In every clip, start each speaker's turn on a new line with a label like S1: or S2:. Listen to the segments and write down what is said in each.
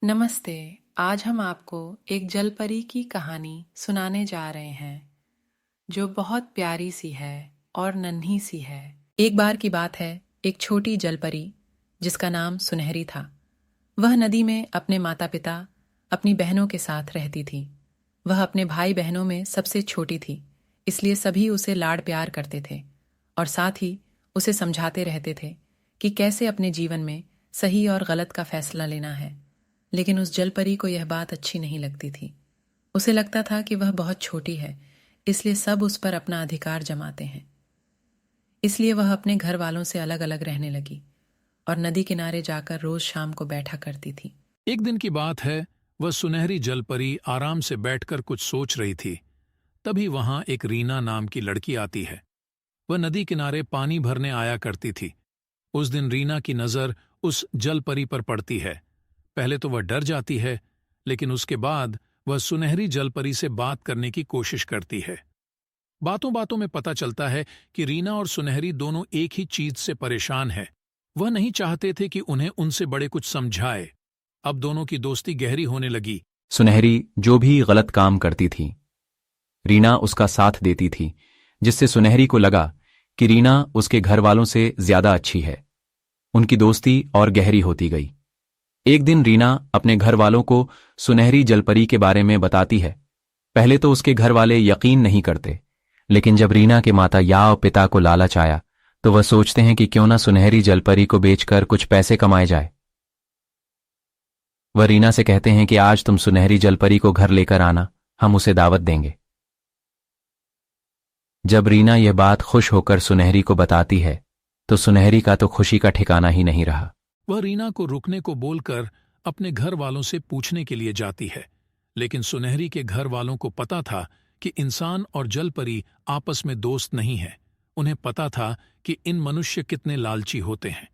S1: नमस्ते। आज हम आपको एक जलपरी की कहानी सुनाने जा रहे हैं जो बहुत प्यारी सी है और नन्ही सी है। एक बार की बात है, एक छोटी जलपरी जिसका नाम सुनहरी था। वह नदी में अपने माता पिता, अपनी बहनों के साथ रहती थी। वह अपने भाई बहनों में सबसे छोटी थी, इसलिए सभी उसे लाड प्यार करते थे और साथ ही उसे समझाते रहते थे कि कैसे अपने जीवन में सही और गलत का फैसला लेना है। लेकिन उस जलपरी को यह बात अच्छी नहीं लगती थी। उसे लगता था कि वह बहुत छोटी है, इसलिए सब उस पर अपना अधिकार जमाते हैं। इसलिए वह अपने घर वालों से अलग अलग रहने लगी और नदी किनारे जाकर रोज शाम को बैठा करती थी।
S2: एक दिन की बात है। वह सुनहरी जलपरी आराम से बैठकर कुछ सोच रही थी। तभी वहां एक रीना नाम की लड़की आती है। वह नदी किनारे पानी भरने आया करती थी। उस दिन रीना की नजर उस जलपरी पर पड़ती है। पहले तो वह डर जाती है, लेकिन उसके बाद वह सुनहरी जलपरी से बात करने की कोशिश करती है। बातों बातों में पता चलता है कि रीना और सुनहरी दोनों एक ही चीज से परेशान है। वह नहीं चाहते थे कि उन्हें उनसे बड़े कुछ समझाए। अब दोनों की दोस्ती गहरी होने लगी।
S3: सुनहरी जो भी गलत काम करती थी, रीना उसका साथ देती थी, जिससे सुनहरी को लगा कि रीना उसके घर वालों से ज्यादा अच्छी है। उनकी दोस्ती और गहरी होती गई। एक दिन रीना अपने घर वालों को सुनहरी जलपरी के बारे में बताती है। पहले तो उसके घर वाले यकीन नहीं करते, लेकिन जब रीना के माता या और पिता को लालच आया तो वह सोचते हैं कि क्यों ना सुनहरी जलपरी को बेचकर कुछ पैसे कमाए जाए। वह रीना से कहते हैं कि आज तुम सुनहरी जलपरी को घर लेकर आना, हम उसे दावत देंगे। जब रीना यह बात खुश होकर सुनहरी को बताती है तो सुनहरी का तो खुशी का ठिकाना ही नहीं रहा।
S2: वह रीना को रुकने को बोलकर अपने घर वालों से पूछने के लिए जाती है, लेकिन सुनहरी के घर वालों को पता था कि इंसान और जलपरी आपस में दोस्त नहीं है। उन्हें पता था कि इन मनुष्य कितने लालची होते हैं।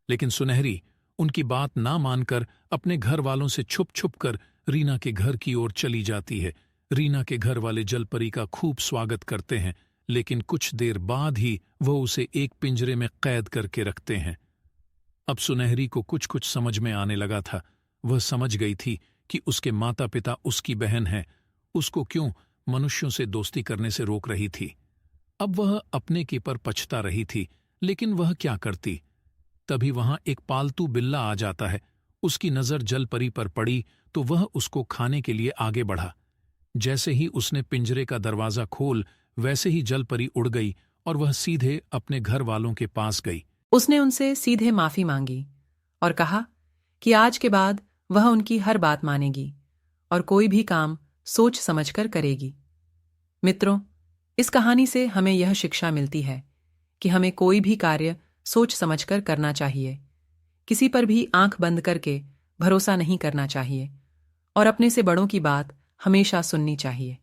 S2: लेकिन सुनहरी उनकी बात ना मानकर अपने घर वालों से छुप छुप कर रीना के घर की ओर चली जाती है। रीना के घर वाले जलपरी का खूब स्वागत करते हैं, लेकिन कुछ देर बाद ही वह उसे एक पिंजरे में कैद करके रखते हैं। अब सुनहरी को कुछ कुछ समझ में आने लगा था। वह समझ गई थी कि उसके माता पिता उसकी बहन है, उसको क्यों मनुष्यों से दोस्ती करने से रोक रही थी। अब वह अपने के पर पछता रही थी, लेकिन वह क्या करती। तभी वहां एक पालतू बिल्ला आ जाता है। उसकी नजर जलपरी पर पड़ी तो वह उसको खाने के लिए आगे बढ़ा। जैसे ही उसने पिंजरे का दरवाजा खोल, वैसे ही जलपरी उड़ गई और वह सीधे अपने घर वालों के पास गई।
S1: उसने उनसे सीधे माफी मांगी और कहा कि आज के बाद वह उनकी हर बात मानेगी और कोई भी काम सोच समझकर करेगी। मित्रों, इस कहानी से हमें यह शिक्षा मिलती है कि हमें कोई भी कार्य सोच समझकर करना चाहिए। किसी पर भी आंख बंद करके भरोसा नहीं करना चाहिए और अपने से बड़ों की बात हमेशा सुननी चाहिए।